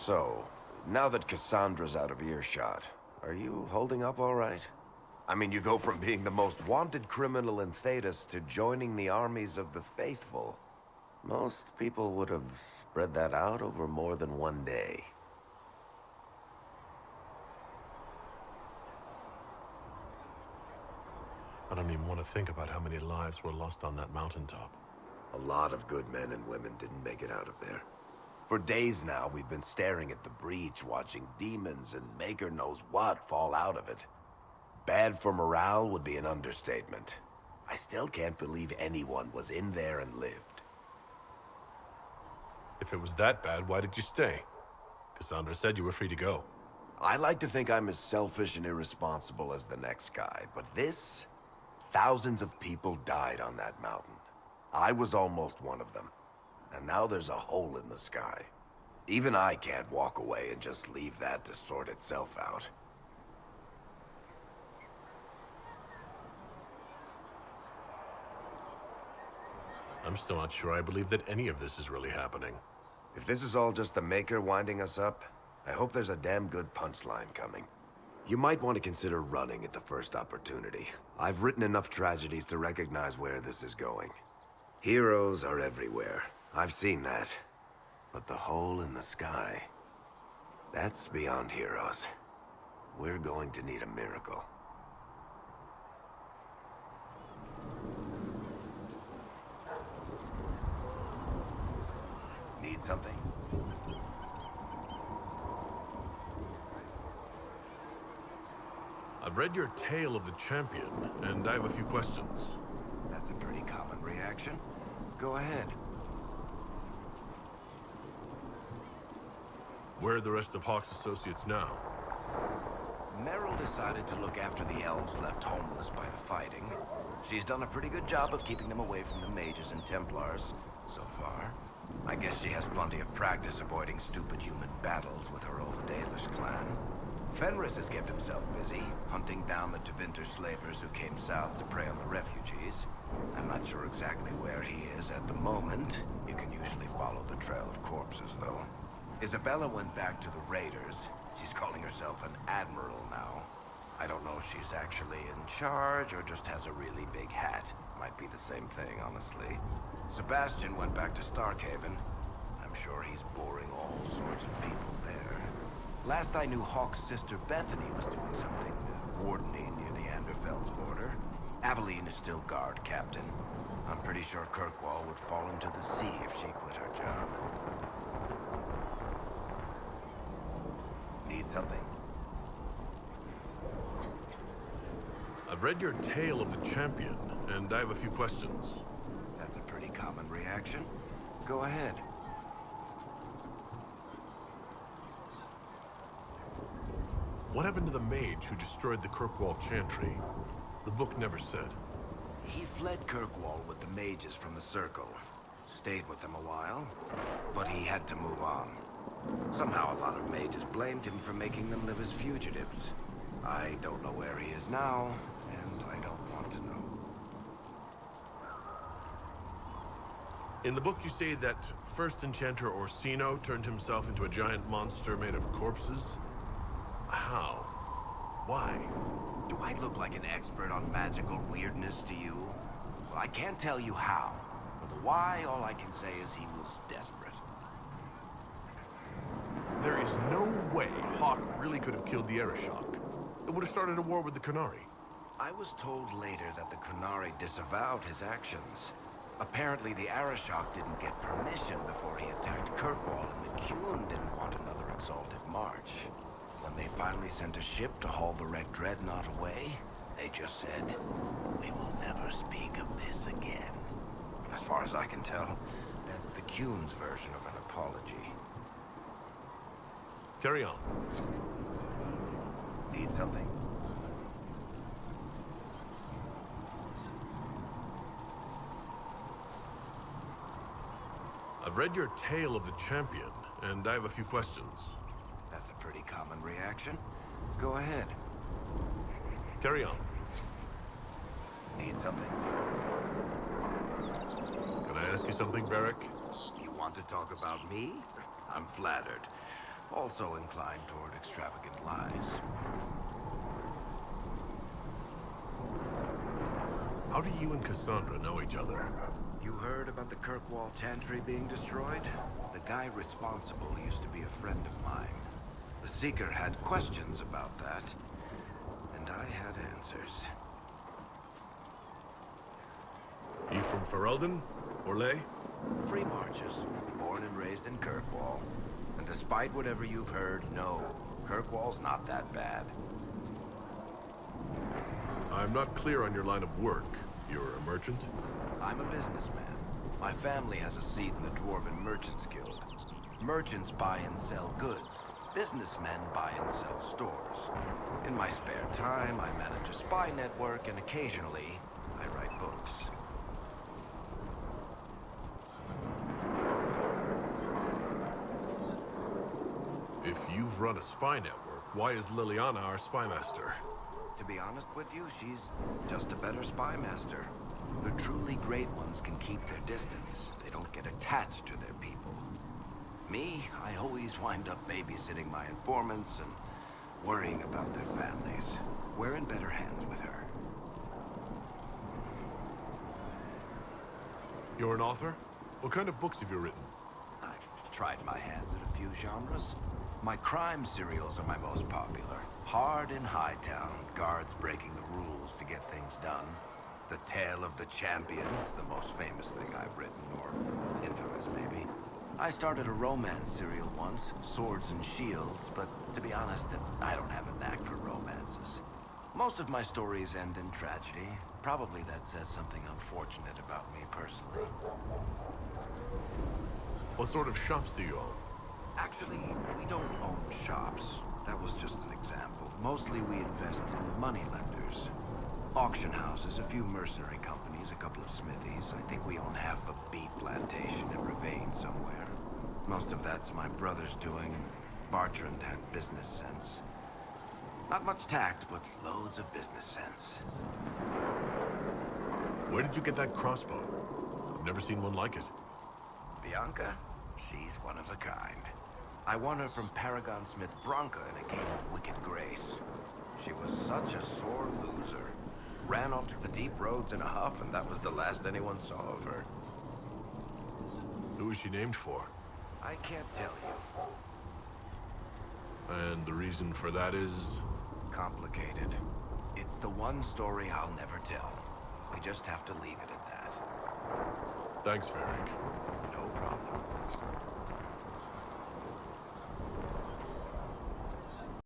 So, now that Cassandra's out of earshot, are you holding up all right? I mean, you go from being the most wanted criminal in Thedas to joining the armies of the faithful. Most people would have spread that out over more than one day. I don't even want to think about how many lives were lost on that mountaintop. A lot of good men and women didn't make it out of there. For days now, we've been staring at the breach, watching demons and maker knows what fall out of it. Bad for morale would be an understatement. I still can't believe anyone was in there and lived. If it was that bad, why did you stay? Cassandra said you were free to go. I like to think I'm as selfish and irresponsible as the next guy, but this... Thousands of people died on that mountain. I was almost one of them. And now there's a hole in the sky. Even I can't walk away and just leave that to sort itself out. I'm still not sure I believe that any of this is really happening. If this is all just the Maker winding us up, I hope there's a damn good punchline coming. You might want to consider running at the first opportunity. I've written enough tragedies to recognize where this is going. Heroes are everywhere. I've seen that. But the hole in the sky... that's beyond heroes. We're going to need a miracle. Need something? I've read your Tale of the Champion, and I have a few questions. That's a pretty common reaction. Go ahead. Where are the rest of Hawk's associates now? Meryl decided to look after the elves left homeless by the fighting. She's done a pretty good job of keeping them away from the mages and Templars, so far. I guess she has plenty of practice avoiding stupid human battles with her old Dalish clan. Fenris has kept himself busy, hunting down the Tevinter slavers who came south to prey on the refugees. I'm not sure exactly where he is at the moment. You can usually follow the trail of corpses, though. Isabella went back to the raiders. She's calling herself an admiral now. I don't know if she's actually in charge or just has a really big hat. Might be the same thing, honestly. Sebastian went back to Starkhaven. I'm sure he's boring all sorts of people there. Last I knew, Hawk's sister Bethany was doing something wardening near the Anderfeld's border. Aveline is still guard captain. I'm pretty sure Kirkwall would fall into the sea if she quit her job. Need something? I've read your Tale of the Champion, and I have a few questions. That's a pretty common reaction. Go ahead. What happened to the mage who destroyed the Kirkwall Chantry? The book never said. He fled Kirkwall with the mages from the Circle. Stayed with them a while, but he had to move on. Somehow a lot of mages blamed him for making them live as fugitives. I don't know where he is now, and I don't want to know. In the book you say that first enchanter Orsino turned himself into a giant monster made of corpses? How? Why? Do I look like an expert on magical weirdness to you? Well, I can't tell you how. For the why, all I can say is he was desperate. There is no way Hawk really could have killed the Arishok. It would have started a war with the Qunari. I was told later that the Qunari disavowed his actions. Apparently the Arishok didn't get permission before he attacked Kirkwall, and the Qun didn't want another exalted march. When they finally sent a ship to haul the Red Dreadnought away, they just said, "We will never speak of this again." As far as I can tell, that's the Qun's version of an apology. Carry on. Need something? I've read your Tale of the Champion, and I have a few questions. That's a pretty common reaction. Go ahead. Carry on. Need something? Can I ask you something, Varric? You want to talk about me? I'm flattered. Also inclined toward extravagant lies. How do you and Cassandra know each other? You heard about the Kirkwall Chantry being destroyed? The guy responsible used to be a friend of mine. The Seeker had questions about that, and I had answers. You from Ferelden? Orlais? Free marches, born and raised in Kirkwall. And despite whatever you've heard, no, Kirkwall's not that bad. I'm not clear on your line of work. You're a merchant? I'm a businessman. My family has a seat in the Dwarven Merchants Guild. Merchants buy and sell goods. Businessmen buy and sell stores. In my spare time, I manage a spy network, and occasionally, I write books. If you've run a spy network, why is Liliana our spy master? To be honest with you, she's just a better spy master. The truly great ones can keep their distance. They don't get attached to their people. Me, I always wind up babysitting my informants and worrying about their families. We're in better hands with her. You're an author? What kind of books have you written? I've tried my hands at a few genres. My crime serials are my most popular. Hard in Hightown, guards breaking the rules to get things done. The Tale of the Champion is the most famous thing I've written, or infamous maybe. I started a romance serial once, Swords and Shields, but to be honest, I don't have a knack for romances. Most of my stories end in tragedy. Probably that says something unfortunate about me personally. What sort of shops do you own? Actually, we don't own shops. That was just an example. Mostly we invest in moneylenders. Auction houses, a few mercenary companies, a couple of smithies. I think we own half a beet plantation in Ravane somewhere. Most of that's my brother's doing. Bartrand had business sense. Not much tact, but loads of business sense. Where did you get that crossbow? I've never seen one like it. Bianca? She's one of a kind. I won her from Paragon Smith Bronca in a game of Wicked Grace. She was such a sore loser. Ran off to the deep roads in a huff, and that was the last anyone saw of her. Who is she named for? I can't tell you. And the reason for that is? Complicated. It's the one story I'll never tell. We just have to leave it at that. Thanks, Varric. No problem.